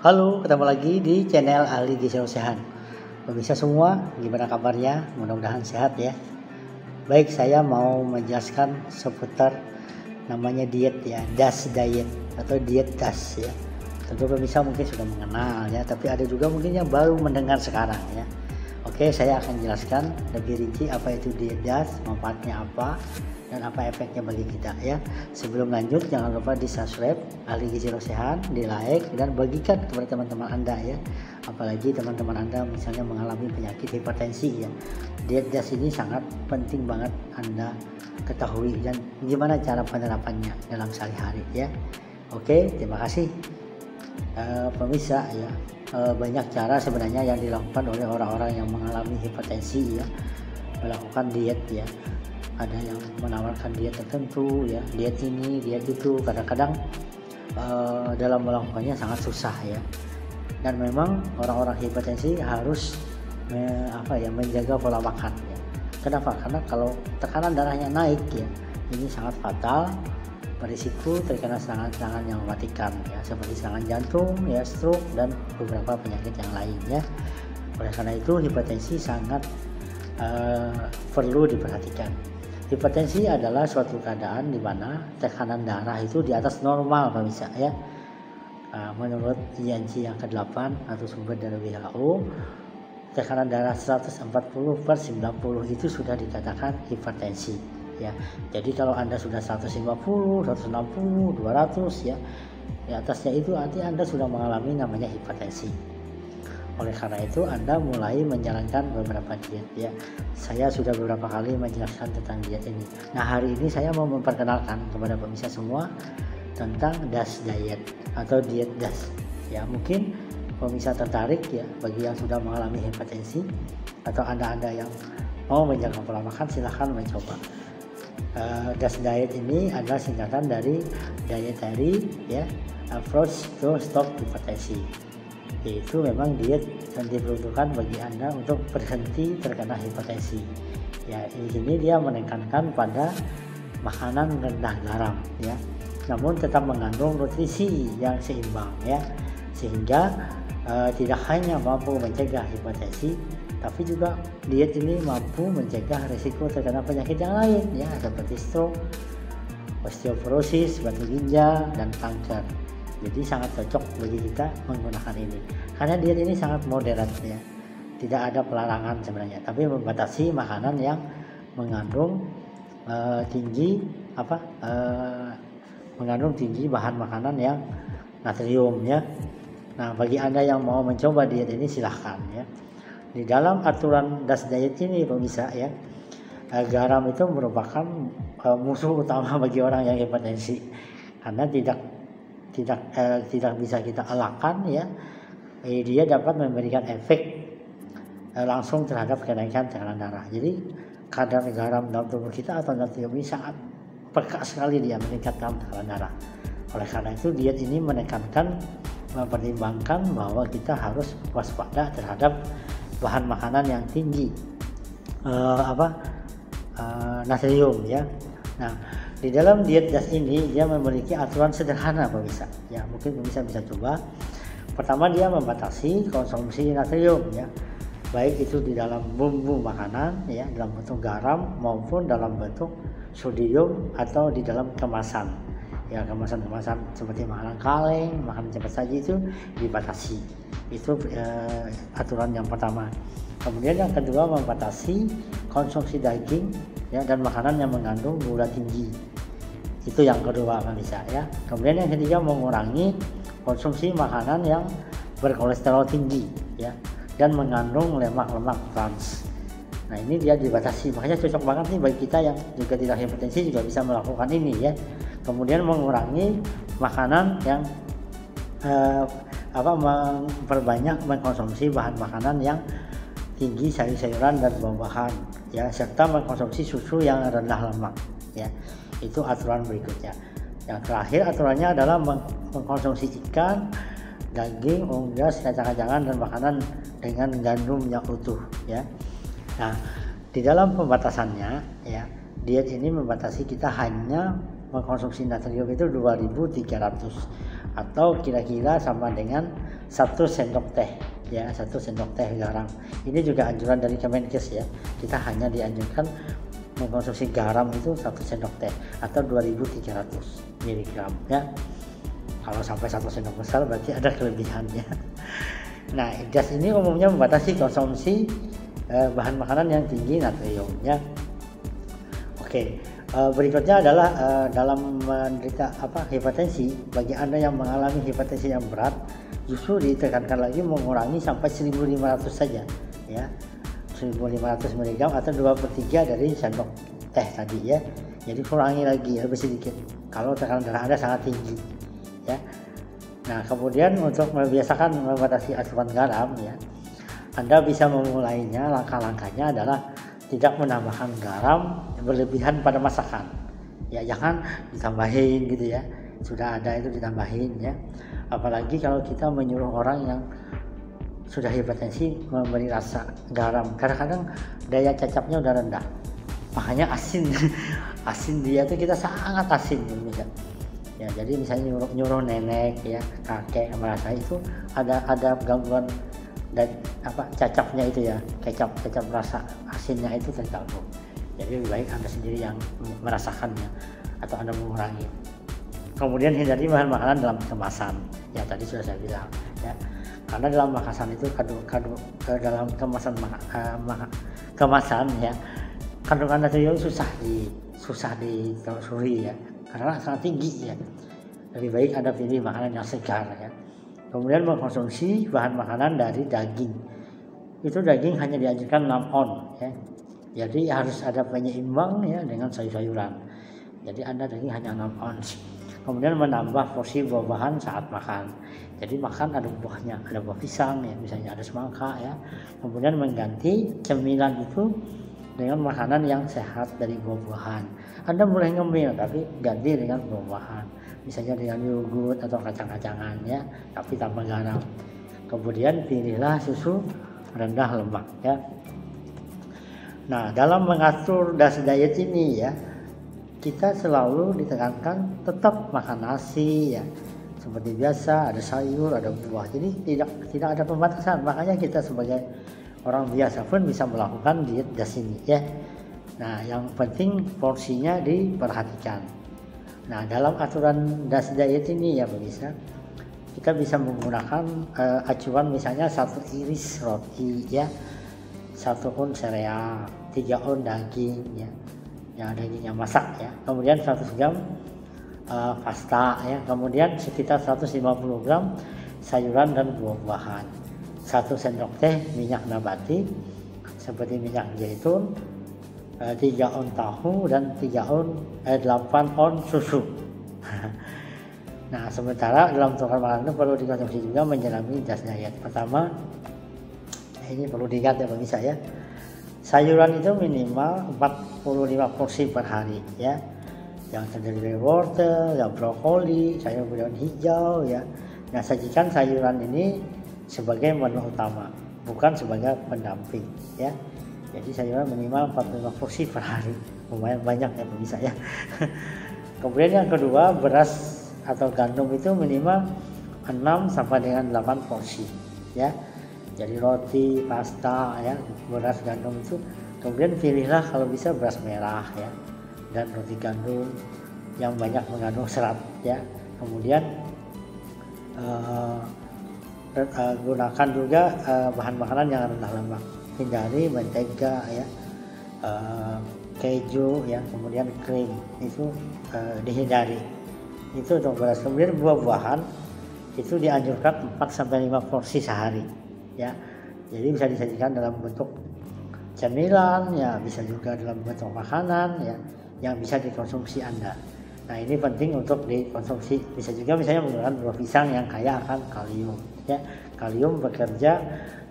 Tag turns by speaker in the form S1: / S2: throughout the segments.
S1: Halo, ketemu lagi di channel Ahli Gizi Sehat. Pemirsa semua, gimana kabarnya? Mudah-mudahan sehat ya. Baik, saya mau menjelaskan seputar namanya diet ya, DAS diet atau diet DAS ya. Tentu pemirsa mungkin sudah mengenal ya, tapi ada juga mungkin yang baru mendengar sekarang ya. Oke, saya akan jelaskan lebih rinci apa itu diet DAS, manfaatnya apa, dan apa efeknya bagi kita ya. Sebelum lanjut, jangan lupa di subscribe Ahli Gizi Sehat, di like dan bagikan kepada teman-teman Anda ya. Apalagi teman-teman Anda misalnya mengalami penyakit hipertensi ya. Diet DAS ini sangat penting banget Anda ketahui dan gimana cara penerapannya dalam sehari-hari ya. Oke, terima kasih pemirsa ya. Banyak cara sebenarnya yang dilakukan oleh orang-orang yang mengalami hipertensi ya, melakukan diet ya. Ada yang menawarkan diet tertentu ya, diet ini, diet itu. Kadang-kadang dalam melakukannya sangat susah ya. Dan memang orang-orang hipertensi harus menjaga pola makan ya. Kenapa? Karena kalau tekanan darahnya naik ya, ini sangat fatal, berisiko terkena serangan-serangan yang mematikan ya, seperti serangan jantung ya, stroke dan beberapa penyakit yang lain ya. Oleh karena itu hipertensi sangat perlu diperhatikan. Hipertensi adalah suatu keadaan di mana tekanan darah itu di atas normal pemirsa ya. Menurut INC yang ke-8 atau sumber dari WHO, tekanan darah 140/90 itu sudah dikatakan hipertensi ya. Jadi kalau Anda sudah 150, 160, 200 ya, di atasnya itu artinya Anda sudah mengalami namanya hipertensi. Oleh karena itu Anda mulai menjalankan beberapa diet ya. Saya sudah beberapa kali menjelaskan tentang diet ini. Nah, hari ini saya mau memperkenalkan kepada pemirsa semua tentang DAS diet atau diet DAS ya. Mungkin pemirsa tertarik ya, bagi yang sudah mengalami hipertensi atau Anda yang mau menjaga pola makan, silahkan mencoba. DAS diet ini adalah singkatan dari dietary ya, approach to stop hypertension. Yaitu memang diet yang diperuntukkan bagi Anda untuk berhenti terkena hipertensi. Ya, di sini dia menekankan pada makanan rendah garam ya, namun tetap mengandung nutrisi yang seimbang ya, sehingga tidak hanya mampu mencegah hipertensi, tapi juga diet ini mampu mencegah risiko terkena penyakit yang lain ya, seperti stroke, osteoporosis, batu ginjal, dan kanker. Jadi sangat cocok bagi kita menggunakan ini, karena diet ini sangat moderat ya, tidak ada pelarangan sebenarnya, tapi membatasi makanan yang mengandung tinggi bahan makanan yang natrium ya. Nah, bagi Anda yang mau mencoba diet ini silahkan ya. Di dalam aturan DAS diet ini pemirsa ya, garam itu merupakan musuh utama bagi orang yang hipertensi, karena tidak bisa kita elakkan ya. Dia dapat memberikan efek langsung terhadap kenaikan tekanan darah. Jadi kadar garam dalam tubuh kita atau natrium ini sangat peka sekali dia meningkatkan tekanan darah. Oleh karena itu diet ini mempertimbangkan bahwa kita harus waspada terhadap bahan makanan yang tinggi natrium ya. Nah, di dalam diet DAS ini dia memiliki aturan sederhana pemirsa ya, mungkin pemirsa bisa coba. Pertama, dia membatasi konsumsi natrium ya, baik itu di dalam bumbu makanan ya, dalam bentuk garam maupun dalam bentuk sodium atau di dalam kemasan ya, kemasan seperti makanan kaleng, makanan cepat saji itu dibatasi. Itu aturan yang pertama. Kemudian yang kedua, membatasi konsumsi daging ya, dan makanan yang mengandung gula tinggi. Itu yang kedua pemirsa ya. Kemudian yang ketiga, mengurangi konsumsi makanan yang berkolesterol tinggi ya, dan mengandung lemak-lemak trans. Nah, ini dia dibatasi, makanya cocok banget nih bagi kita yang juga tidak hipertensi, juga bisa melakukan ini ya. Kemudian mengurangi makanan yang memperbanyak mengkonsumsi bahan makanan yang tinggi sayur-sayuran dan buah-buahan ya, serta mengkonsumsi susu yang rendah lemak ya. Itu aturan berikutnya. Yang terakhir aturannya adalah mengkonsumsi ikan, daging, unggas, kacang-kacangan, dan makanan dengan gandum yang utuh ya. Nah, di dalam pembatasannya ya, diet ini membatasi kita hanya mengkonsumsi natrium itu 2300 atau kira-kira sama dengan 1 sendok teh ya, 1 sendok teh garam. Ini juga anjuran dari Kemenkes ya, kita hanya dianjurkan mengkonsumsi garam itu 1 sendok teh atau 2300 mg ya. Kalau sampai 1 sendok besar berarti ada kelebihannya. Nah, gas ini umumnya membatasi konsumsi bahan makanan yang tinggi natrium ya. Oke, berikutnya adalah dalam menderita hipertensi. Bagi Anda yang mengalami hipertensi yang berat, justru ditekankan lagi mengurangi sampai 1500 saja ya, 1500 mg atau 2/3 dari sendok teh tadi ya. Jadi kurangi lagi lebih sedikit kalau tekanan darah Anda sangat tinggi ya. Nah, kemudian untuk membiasakan membatasi asupan garam ya, Anda bisa memulainya. Langkah-langkahnya adalah tidak menambahkan garam berlebihan pada masakan ya, jangan ditambahin gitu ya, sudah ada itu ditambahin ya. Apalagi kalau kita menyuruh orang yang sudah hipertensi memberi rasa garam, kadang-kadang daya cacapnya udah rendah, makanya asin. Asin dia tuh kita sangat asin gitu ya. Jadi misalnya nyuruh nenek ya, kakek merasa itu ada gangguan dan cacapnya itu ya, kecap rasa asinnya itu terganggu. Jadi lebih baik Anda sendiri yang merasakannya atau Anda mengurangi. Kemudian hindari bahan makanan dalam kemasan ya, tadi sudah saya bilang ya, karena dalam kemasan itu dalam kemasan ya, kandungan natrium susah ditelusuri ya, karena sangat tinggi ya. Lebih baik Anda pilih makanan yang segar ya. Kemudian mengkonsumsi bahan makanan dari daging. Itu daging hanya dianjurkan 6 on ya. Jadi harus ada penyeimbang ya dengan sayur-sayuran. Jadi Anda daging hanya 6 ons. Kemudian menambah porsi buah-buahan saat makan. Jadi makan ada buahnya, ada buah pisang ya, misalnya ada semangka ya. Kemudian mengganti cemilan itu dengan makanan yang sehat dari buah-buahan. Anda boleh ngemil tapi ganti dengan buah-buahan, misalnya dengan yogurt atau kacang-kacangan ya, tapi tanpa garam. Kemudian pilihlah susu rendah lemak ya. Nah, dalam mengatur diet ini ya, kita selalu ditekankan tetap makan nasi ya, seperti biasa, ada sayur, ada buah. Jadi tidak ada pembatasan. Makanya kita sebagai orang biasa pun bisa melakukan diet DAS ini ya. Nah, yang penting porsinya diperhatikan. Nah, dalam aturan DAS diet ini ya pemirsa, kita bisa menggunakan acuan misalnya 1 iris roti ya, 1 on sereal, 3 on daging ya, yang dagingnya masak ya. Kemudian 100 gram pasta ya, kemudian sekitar 150 gram sayuran dan buah-buahan, 1 sendok teh minyak nabati seperti minyak zaitun, 3 on tahu dan 8 on susu. Nah, sementara dalam tukar makanan itu perlu dikonsumsi juga menjalani DAS diet. Pertama, ini perlu diingat ya pemirsa ya, sayuran itu minimal 45 porsi per hari ya, yang terdiri dari wortel, ya brokoli, sayur-sayuran hijau ya. Nah, sajikan sayuran ini sebagai menu utama, bukan sebagai pendamping ya. Jadi sayuran minimal 45 porsi per hari, lumayan banyak ya pemirsa ya. Kemudian yang kedua, beras atau gandum itu minimal 6 sampai dengan 8 porsi ya. Jadi roti, pasta ya, beras gandum itu. Kemudian pilihlah kalau bisa beras merah ya, dan roti gandum yang banyak mengandung serat ya. Kemudian gunakan juga bahan makanan yang rendah lemak. Hindari mentega ya, keju ya, kemudian krim itu dihindari. Itu untuk beras. Kemudian buah-buahan itu dianjurkan 4 sampai 5 porsi sehari ya. Jadi bisa disajikan dalam bentuk cemilan ya, bisa juga dalam bentuk makanan ya, yang bisa dikonsumsi Anda. Nah, ini penting untuk dikonsumsi. Bisa juga misalnya menggunakan buah pisang yang kaya akan kalium ya. Kalium bekerja,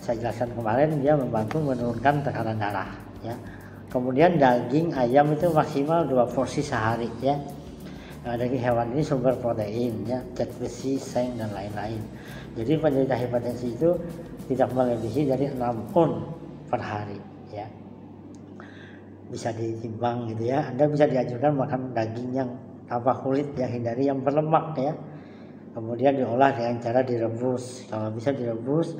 S1: saya jelaskan kemarin, dia membantu menurunkan tekanan darah ya. Kemudian daging ayam itu maksimal 2 porsi sehari ya. Nah, daging hewan ini sumber protein ya, zat besi, seng dan lain-lain. Jadi penderita hipertensi itu tidak melebihi dari 6 on per hari ya. Bisa ditimbang gitu ya. Anda bisa dianjurkan makan daging yang tanpa kulit ya, hindari yang berlemak ya. Kemudian diolah dengan cara direbus, kalau bisa direbus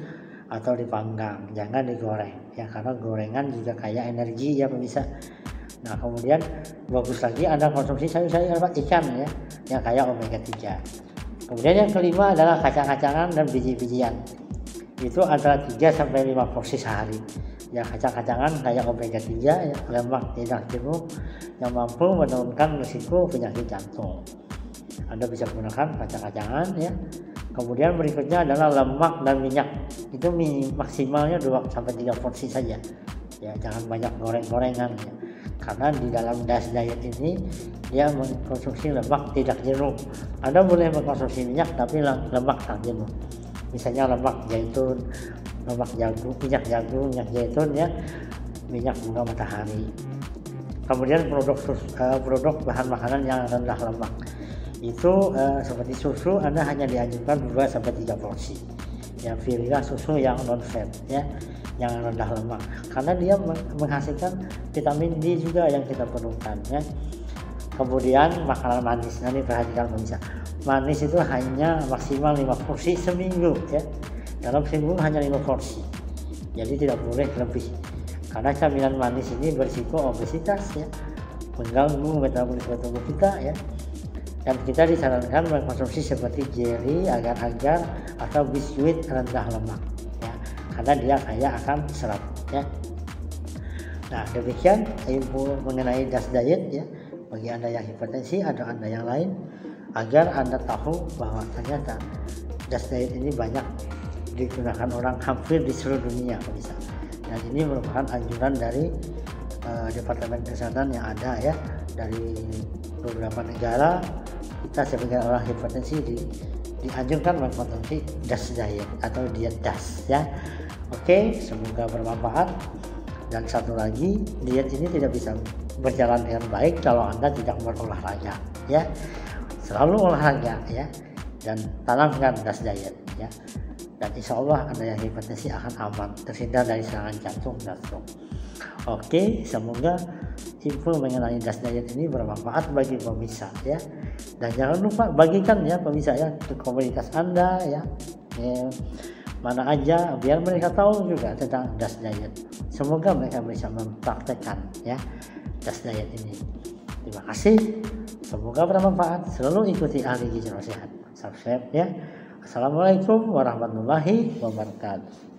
S1: atau dipanggang, jangan digoreng ya, karena gorengan juga kaya energi ya pemirsa. Nah kemudian bagus lagi Anda konsumsi sayur-sayuran ikan ya yang kaya omega 3. Kemudian yang kelima adalah kacang-kacangan dan biji-bijian. Itu antara 3 sampai 5 porsi sehari. Ya kacang-kacangan kaya omega 3 ya, lemak tidak jenuh yang mampu menurunkan risiko penyakit jantung. Anda bisa menggunakan kacang-kacangan ya. Kemudian berikutnya adalah lemak dan minyak. Itu maksimalnya 2 sampai 3 porsi saja. Ya, jangan banyak goreng-gorengan ya. Karena di dalam diet ini dia mengkonsumsi lemak tidak jenuh. Anda boleh mengkonsumsi minyak tapi lemak tak jenuh. Misalnya lemak zaitun, lemak jagung, minyak zaitun ya, minyak bunga matahari. Kemudian produk bahan makanan yang rendah lemak. Itu seperti susu Anda hanya dianjurkan 2 sampai 3 porsi. Ya pilihlah susu yang non fat ya, yang rendah lemak, karena dia menghasilkan vitamin D juga yang kita perlukan ya. Kemudian makanan manis, nanti perhatikan pemirsa, manis itu hanya maksimal 5 porsi seminggu ya, dalam seminggu hanya 5 porsi, jadi tidak boleh lebih, karena camilan manis ini berisiko obesitas ya, mengganggu metabolisme tubuh kita ya. Dan kita disarankan mengkonsumsi seperti jelly, agar-agar atau biskuit rendah lemak ya, karena dia kaya akan serat ya. Nah demikian info mengenai DAS diet ya, bagi Anda yang hipertensi atau Anda yang lain, agar Anda tahu bahwa ternyata DAS diet ini banyak digunakan orang hampir di seluruh dunia bisa. Dan ini merupakan anjuran dari Departemen Kesehatan yang ada ya, dari beberapa negara. Kita sebagai orang hipertensi dianjurkan mengkonsumsi DAS diet atau diet DAS ya. Oke, semoga bermanfaat. Dan satu lagi, diet ini tidak bisa berjalan dengan baik kalau Anda tidak berolahraga ya. Selalu olahraga ya, dan tanamkan DAS diet ya. Dan insya Allah Anda yang hipertensi akan aman, terhindar dari serangan jantung dan stroke. Oke, semoga info mengenai DAS diet ini bermanfaat bagi pemirsa ya. Dan jangan lupa bagikan ya pemirsa ya ke komunitas Anda ya, mana aja, biar mereka tahu juga tentang DAS diet. Semoga mereka bisa mempraktekkan ya DAS diet ini. Terima kasih, semoga bermanfaat. Selalu ikuti ahli gizi sehat. Subscribe ya. Assalamualaikum warahmatullahi wabarakatuh.